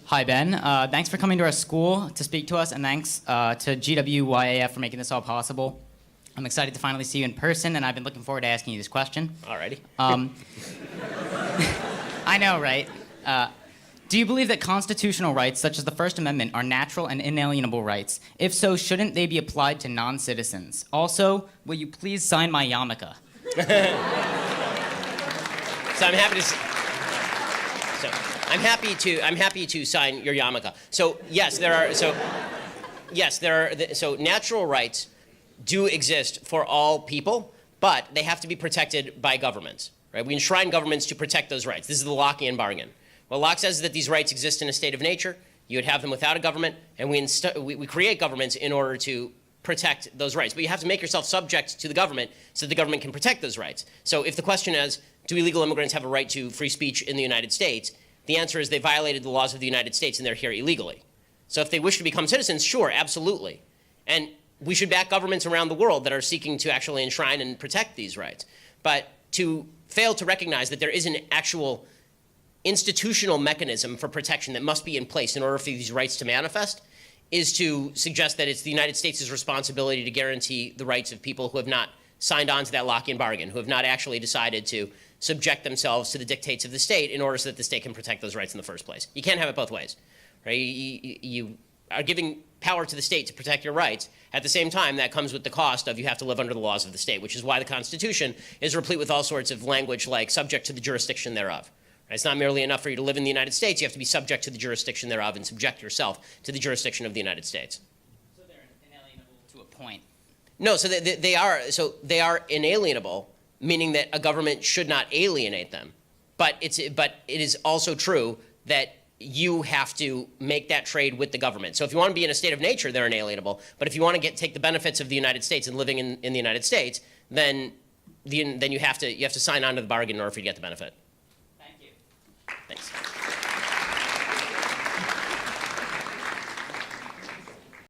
Hi, Ben. Thanks for coming to our school to speak to us, and thanks to GWYAF for making this all possible. I'm excited to finally see you in person, and I've been looking forward to asking you this question. Alrighty. I know, right? Do you believe that constitutional rights, such as the First Amendment, are natural and inalienable rights? If so, shouldn't they be applied to non-citizens? Also, will you please sign my yarmulke? So I'm happy to sign your yarmulke. So yes, so natural rights do exist for all people, but they have to be protected by governments. Right? We enshrine governments to protect those rights. This is the Lockean bargain. What Locke says is that these rights exist in a state of nature. You would have them without a government, and we create governments in order to protect those rights. But you have to make yourself subject to the government so that the government can protect those rights. So if the question is, do illegal immigrants have a right to free speech in the United States? The answer is they violated the laws of the United States and they're here illegally. So if they wish to become citizens, sure, absolutely. And we should back governments around the world that are seeking to actually enshrine and protect these rights. But to fail to recognize that there is an actual institutional mechanism for protection that must be in place in order for these rights to manifest is to suggest that it's the United States' responsibility to guarantee the rights of people who have not signed on to that Lockean bargain, who have not actually decided to subject themselves to the dictates of the state in order so that the state can protect those rights in the first place. You can't have it both ways. Right? You are giving power to the state to protect your rights. At the same time, that comes with the cost of you have to live under the laws of the state, which is why the Constitution is replete with all sorts of language like subject to the jurisdiction thereof. It's not merely enough for you to live in the United States. You have to be subject to the jurisdiction thereof and subject yourself to the jurisdiction of the United States. So they're inalienable to a point. No, so they are inalienable, meaning that a government should not alienate them. But it is also true that you have to make that trade with the government. So if you want to be in a state of nature, they're inalienable. But if you want to take the benefits of the United States and living in the United States, then you have to sign on to the bargain in order for you to get the benefit.